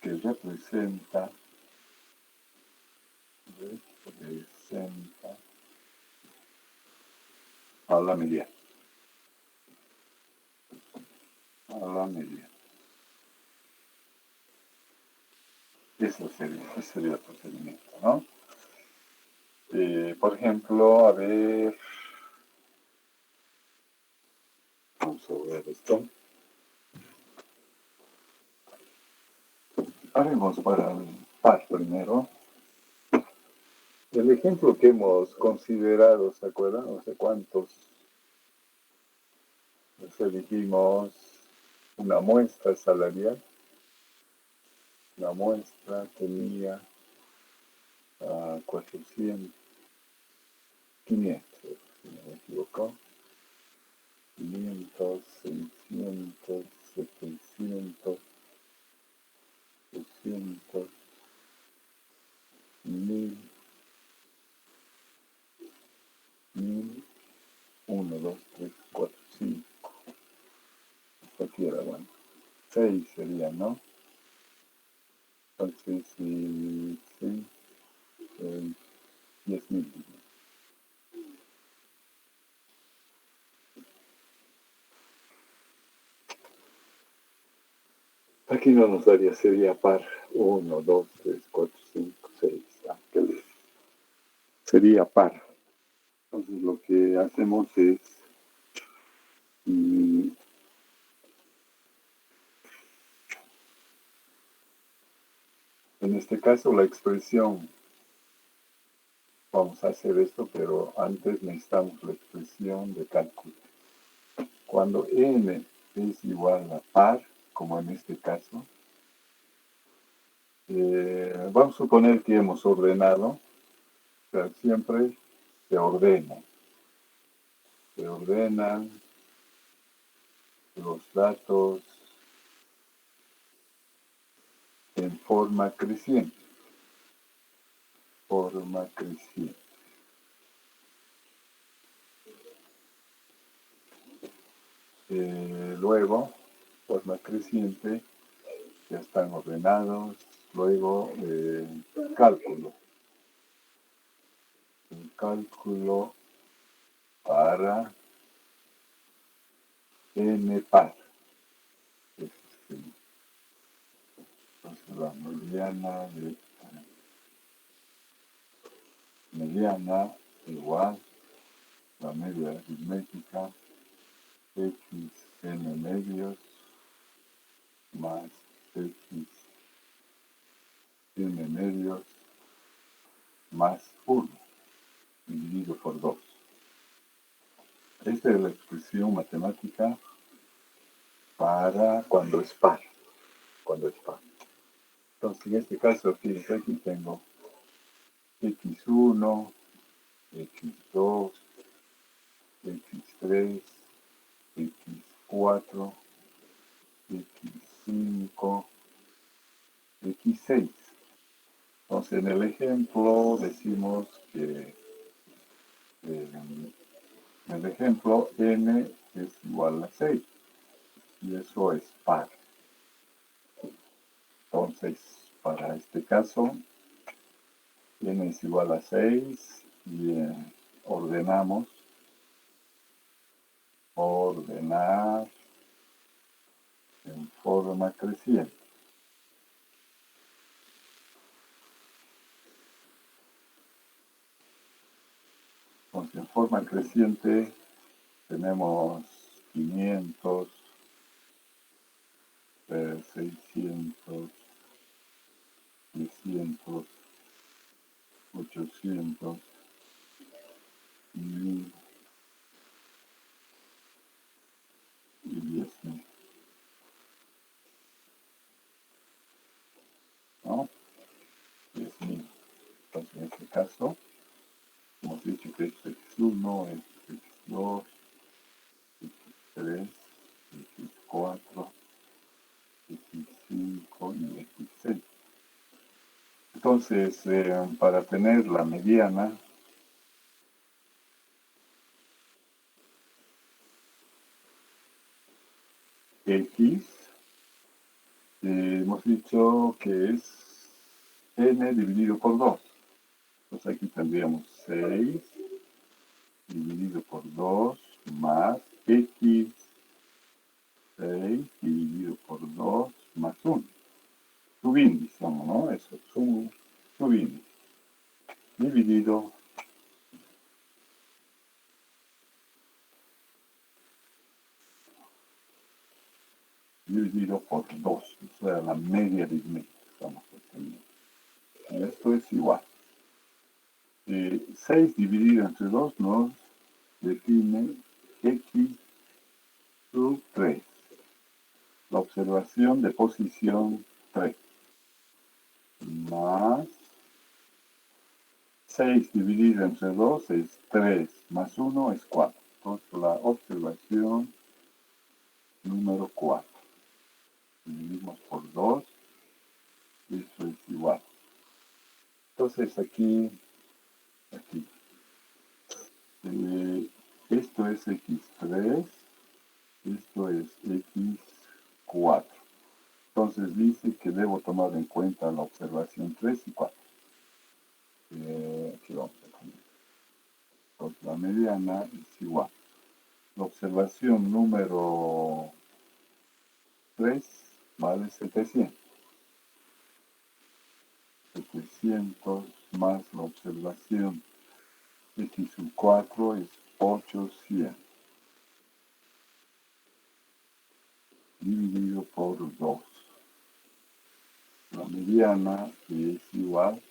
Speaker 1: que representa a la mediana. A la mediana. Ese sería el procedimiento, ¿no? Por ejemplo, a ver, vamos a ver esto. Haremos para el par primero. El ejemplo que hemos considerado, ¿se acuerdan? No sé cuántos. Dijimos una muestra salarial. La muestra tenía 400, 500, si no me equivoco. 500, 600, 700, 800, 1000, 1, 2, 3, 4, 5. Cualquiera, bueno. 6 serían, ¿no? Entonces, sí, 10.000. Aquí no nos daría, sería par. 1, 2, 3, 4, 5, 6. Sería par. Entonces lo que hacemos es en este caso la expresión, vamos a hacer esto, pero antes necesitamos la expresión de cálculo. Cuando n es igual a par, como en este caso, vamos a suponer que hemos ordenado, o sea, siempre se ordenan los datos en forma creciente. Luego, forma creciente, ya están ordenados. Luego, cálculo. El cálculo para n par. Entonces, la mediana igual la media aritmética x n medios más x n medios más 1 dividido por 2. Esta es la expresión matemática para cuando es par. Entonces, en este caso, fíjense, aquí tengo x1, x2, x3, x4, x5, x6. Entonces, en el ejemplo decimos que en el ejemplo n es igual a 6 y eso es par. Entonces, para este caso, n es igual a 6 y ordenar en forma creciente. Entonces, en forma creciente tenemos 500, 600, 600, 800, 1000 y 10.000. ¿No? 10.000. Entonces, en este caso, hemos dicho que es x1, x2, x3, x4, x5 y x6. Entonces, para tener la mediana, x Hemos dicho que es n dividido por 2. Entonces aquí tendríamos 6 dividido por 2 más x 6 dividido por 2 más 1. Subíndice, ¿no? Eso, subíndice. Dividido por 2. O sea, la media aritmética estamos obteniendo. Esto es igual. 6 dividido entre 2 nos define x sub 3. La observación de posición 3. Más 6 dividido entre 2 es 3, más 1 es 4. Entonces la observación número 4. Dividimos por 2, eso es igual. Entonces aquí, esto es x3, esto es x4. Entonces dice que debo tomar en cuenta la observación 3 y 4. Aquí vamos a poner. Entonces la mediana es igual. La observación número 3 vale 700. 700 más la observación x sub 4 es 800. Dividido por 2. La mediana es igual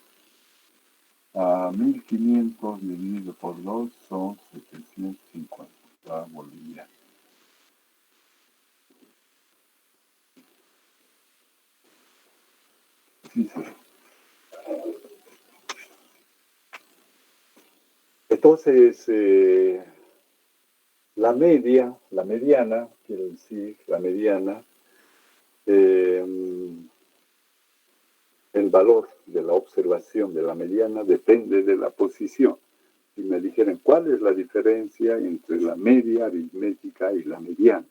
Speaker 1: a 1500 dividido por 2 son 750. La boliviana. Sí, sí. Entonces, la mediana, quiero decir, la mediana, el valor de la observación de la mediana depende de la posición. Si me dijeran, ¿cuál es la diferencia entre la media aritmética y la mediana?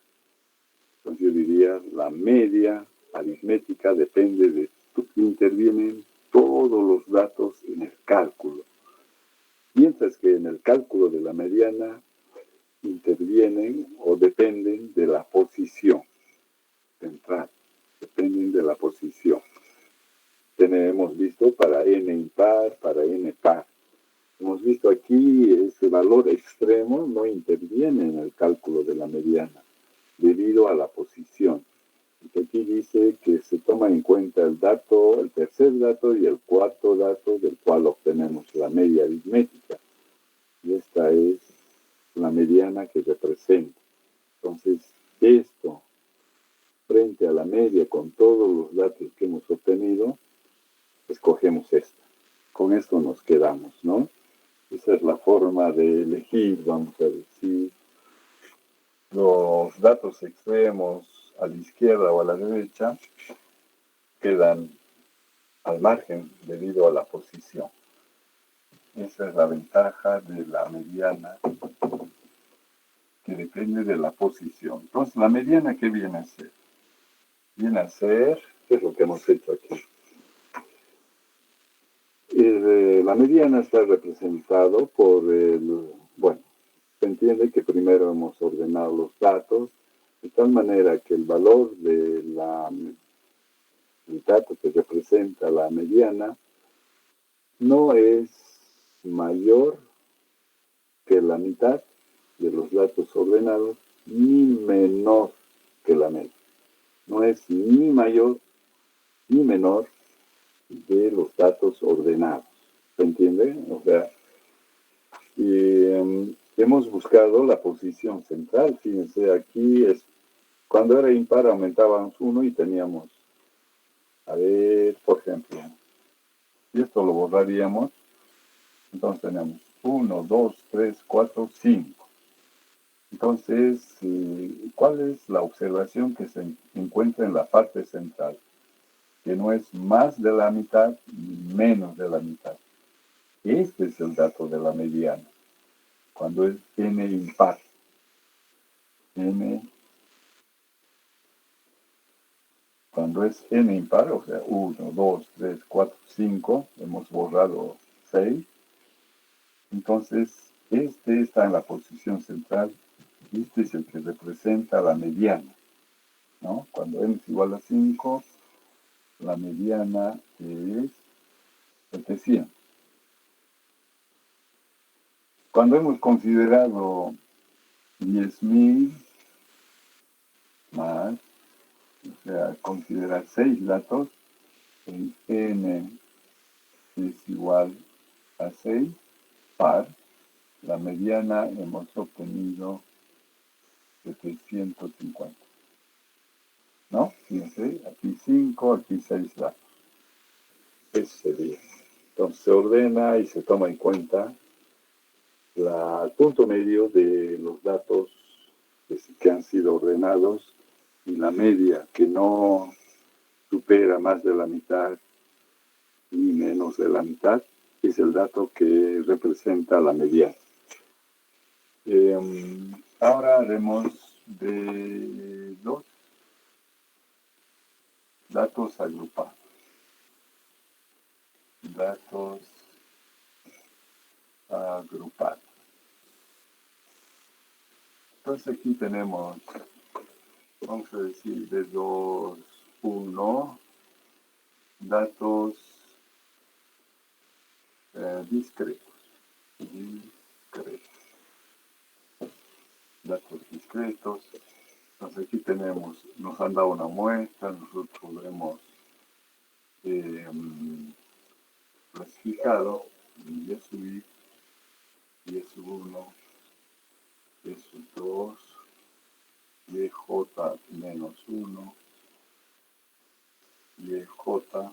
Speaker 1: Entonces yo diría, la media aritmética depende de, intervienen todos los datos en el cálculo. Mientras que en el cálculo de la mediana intervienen o dependen de la posición central, dependen de la posición. Hemos visto para n impar, para n par. Hemos visto aquí ese valor extremo no interviene en el cálculo de la mediana debido a la posición. Y aquí dice que se toma en cuenta el dato, el tercer dato y el cuarto dato del cual obtenemos la media aritmética. Y esta es la mediana que representa. Entonces, esto, frente a la media con todos los datos que hemos obtenido, escogemos esta. Con esto nos quedamos, ¿no? Esa es la forma de elegir, vamos a decir, los datos extremos a la izquierda o a la derecha quedan al margen debido a la posición. Esa es la ventaja de la mediana, que depende de la posición. Entonces, ¿la mediana qué viene a ser? Viene a ser, ¿qué es lo que hemos hecho aquí? La mediana está representado por se entiende que primero hemos ordenado los datos de tal manera que el valor del dato que representa la mediana no es mayor que la mitad de los datos ordenados ni menor que la media. No es ni mayor ni menor de los datos ordenados. ¿Se entiende? O sea, hemos buscado la posición central. Fíjense, aquí es cuando era impar aumentábamos 1 y teníamos, a ver, por ejemplo, y esto lo borraríamos, entonces tenemos 1, 2, 3, 4, 5. Entonces, ¿cuál es la observación que se encuentra en la parte central? Que no es más de la mitad ni menos de la mitad. Este es el dato de la mediana, cuando es n impar. N Cuando es n impar, o sea, 1, 2, 3, 4, 5, hemos borrado 6. Entonces, este está en la posición central. Este es el que representa la mediana, ¿no? Cuando n es igual a 5, la mediana es 700. Cuando hemos considerado 10.000 más, o sea, considerar 6 datos, en n es igual a 6 par, la mediana hemos obtenido 750. ¿No? Fíjense, aquí 5, aquí 6 datos. Ese sería. Entonces se ordena y se toma en cuenta el punto medio de los datos que han sido ordenados y la media que no supera más de la mitad ni menos de la mitad es el dato que representa la mediana. Ahora haremos de dos datos agrupados. Datos agrupados. Entonces aquí tenemos, vamos a decir, de 2, 1, datos discretos. Datos discretos. Entonces aquí tenemos, nos han dado una muestra, nosotros lo hemos clasificado, y sub i, y sub 1, y sub 2, y j menos 1, y j,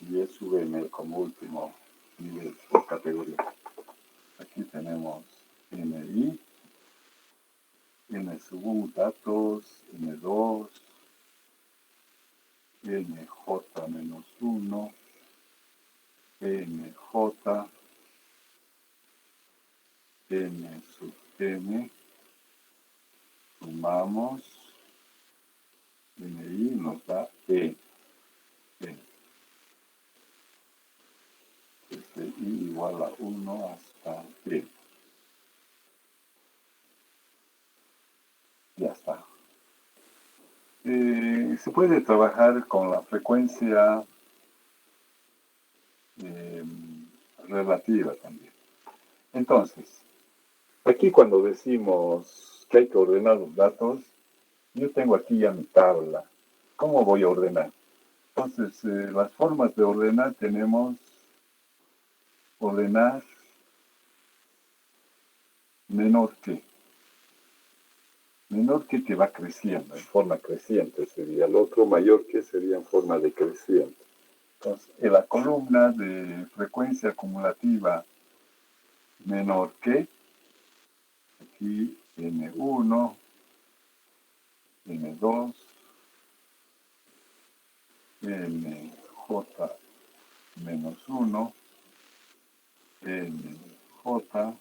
Speaker 1: y sub m como último nivel o categoría. Aquí tenemos NI, N sub 1 datos, N2, NJ menos 1, NJ, N sub M, sumamos, NI nos da E. Este I igual a 1 hasta E. Ya está. Se puede trabajar con la frecuencia relativa también. Entonces, aquí cuando decimos que hay que ordenar los datos, yo tengo aquí ya mi tabla. ¿Cómo voy a ordenar? Entonces, las formas de ordenar tenemos ordenar menor que. Menor que va creciendo, en forma creciente sería. El otro mayor que sería en forma decreciente. Entonces, en la columna de frecuencia acumulativa menor que, aquí N1, N2, NJ menos 1, NJ,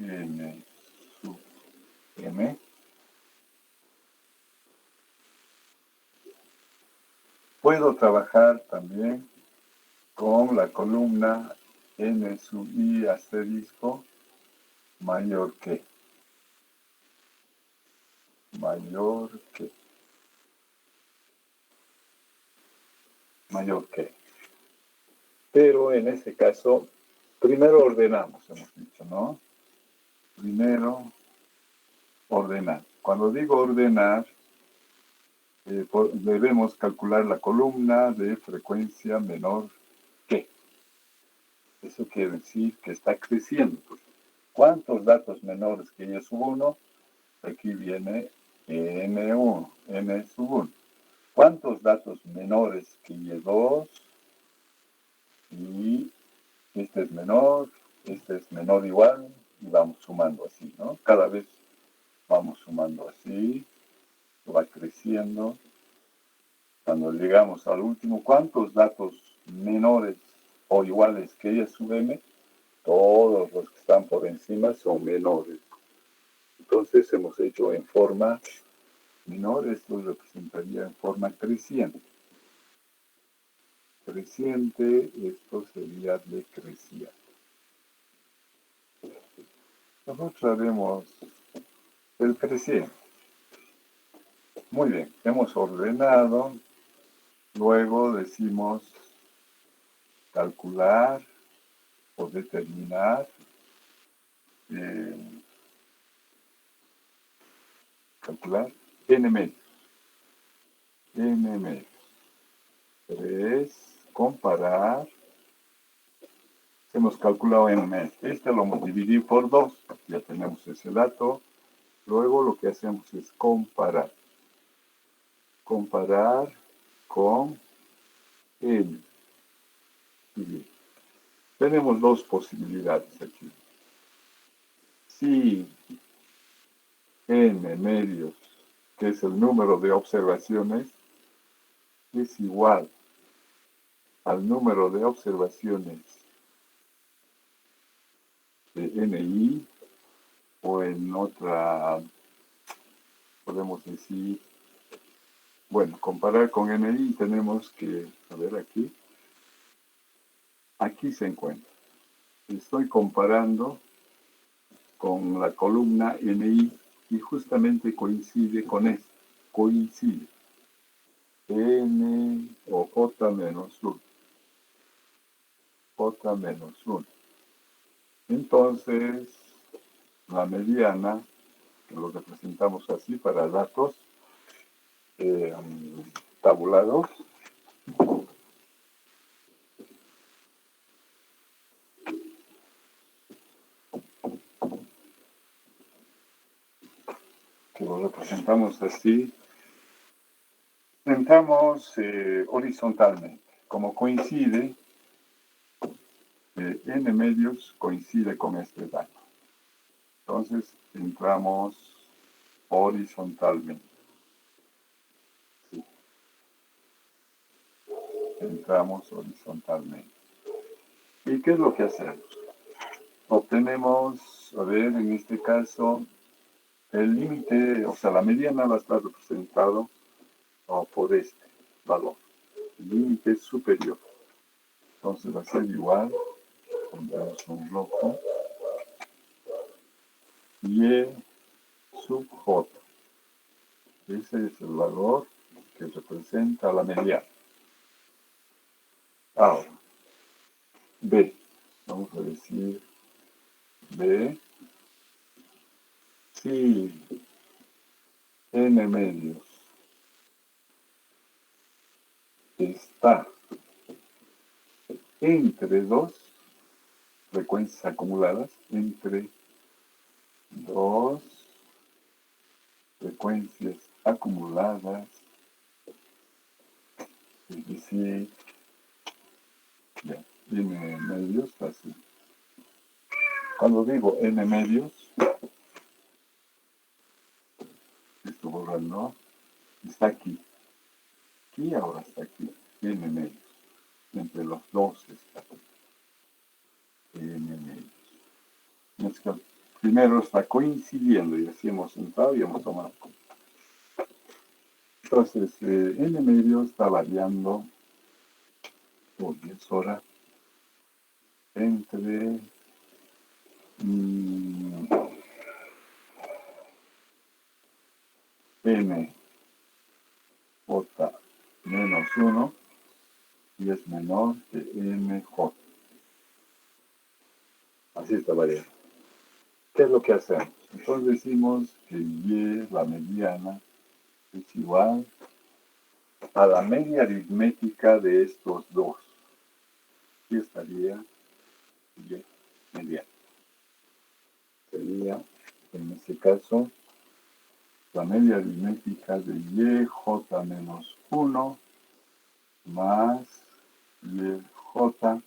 Speaker 1: N sub M, puedo trabajar también con la columna N sub I asterisco mayor que. Mayor que. Mayor que. Pero en este caso, primero ordenamos, hemos dicho, ¿no? Primero ordenar. Cuando digo ordenar, debemos calcular la columna de frecuencia menor que. Eso quiere decir que está creciendo. ¿Cuántos datos menores que Y sub 1? Aquí viene N1, N sub 1. ¿Cuántos datos menores que Y2? Y este es menor igual, y vamos sumando así, ¿no? Cada vez vamos sumando así, va creciendo. Cuando llegamos al último, ¿cuántos datos menores o iguales que Y sub m? Todos los que están por encima son menores. Entonces hemos hecho en forma menor, esto representaría en forma creciente. Creciente, esto sería decreciente. Nosotros haremos el creciente. Muy bien, hemos ordenado, luego decimos calcular o determinar. Calcular n medios. N medios. 3, comparar. Hemos calculado n medios. Este lo hemos dividido por 2. Ya tenemos ese dato. Luego lo que hacemos es comparar. Comparar con n. Bien. Tenemos dos posibilidades aquí. Si n medios, que es el número de observaciones, es igual al número de observaciones de NI, o en otra, podemos decir, bueno, comparar con NI tenemos que, a ver aquí se encuentra. Estoy comparando con la columna NI y justamente coincide con esto, coincide. N o J menos 1. J menos 1. Entonces, la mediana, que lo representamos así para datos tabulados, que lo representamos así, entramos horizontalmente. Como coincide, n medios coincide con este dato. Entonces, entramos horizontalmente. Sí. Entramos horizontalmente. ¿Y qué es lo que hacemos? Obtenemos, a ver, en este caso, el límite, o sea, la mediana va a estar representado por este valor. El límite superior. Entonces va a ser igual, pondremos un rojo, y sub j. Ese es el valor que representa la mediana. Ahora, B. Vamos a decir B. Si n medios está entre dos frecuencias acumuladas, entre dos frecuencias acumuladas, es decir, ya, n medios, así. Cuando digo n medios, esto borrando, está aquí. Aquí ahora está aquí, n medios. Entre los dos está n medios. Es que primero está coincidiendo y así hemos entrado y hemos tomado. Entonces, n medio está variando por 10 horas entre n j menos 1 y es menor que mj. Así está variando. ¿Qué es lo que hacemos? Entonces decimos que y, la mediana, es igual a la media aritmética de estos dos. Aquí estaría y mediana. Sería, en este caso, la media aritmética de yj menos 1 más yj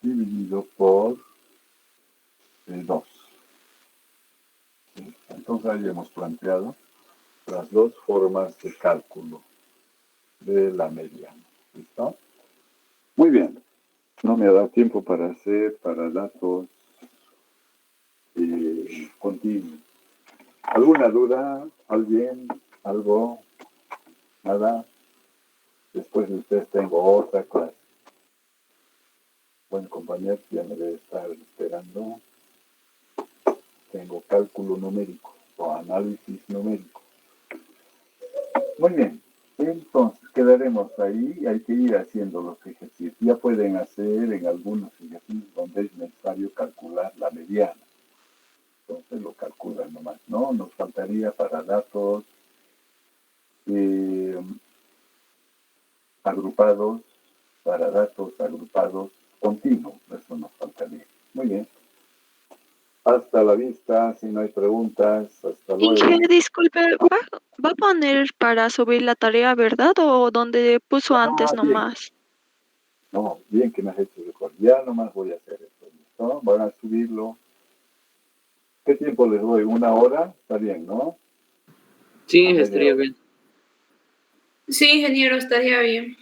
Speaker 1: dividido por 2. Entonces ahí hemos planteado las dos formas de cálculo de la mediana. ¿Listo? Muy bien. No me ha dado tiempo para datos continuos. ¿Alguna duda? ¿Alguien? ¿Algo? ¿Nada? Después de ustedes tengo otra clase. Bueno, compañeros, ya me debe estar esperando. Tengo cálculo numérico o análisis numérico. Muy bien. Entonces, quedaremos ahí. Hay que ir haciendo los ejercicios. Ya pueden hacer en algunos ejercicios donde es necesario calcular la mediana. Entonces lo calculan nomás, ¿no? Nos faltaría para datos agrupados, para datos agrupados continuos. Eso nos faltaría. Muy bien. Hasta la vista, si no hay preguntas, hasta luego.
Speaker 2: Inge, disculpe, ¿va a poner para subir la tarea, verdad? ¿O donde puso antes
Speaker 1: Bien.
Speaker 2: nomás?
Speaker 1: No, bien que me has hecho recordar. Ya nomás voy a hacer esto, ¿no? Van a subirlo. ¿Qué tiempo les doy? ¿1 hora? Está bien, ¿no?
Speaker 3: Sí, estaría bien.
Speaker 4: Sí, ingeniero, estaría bien.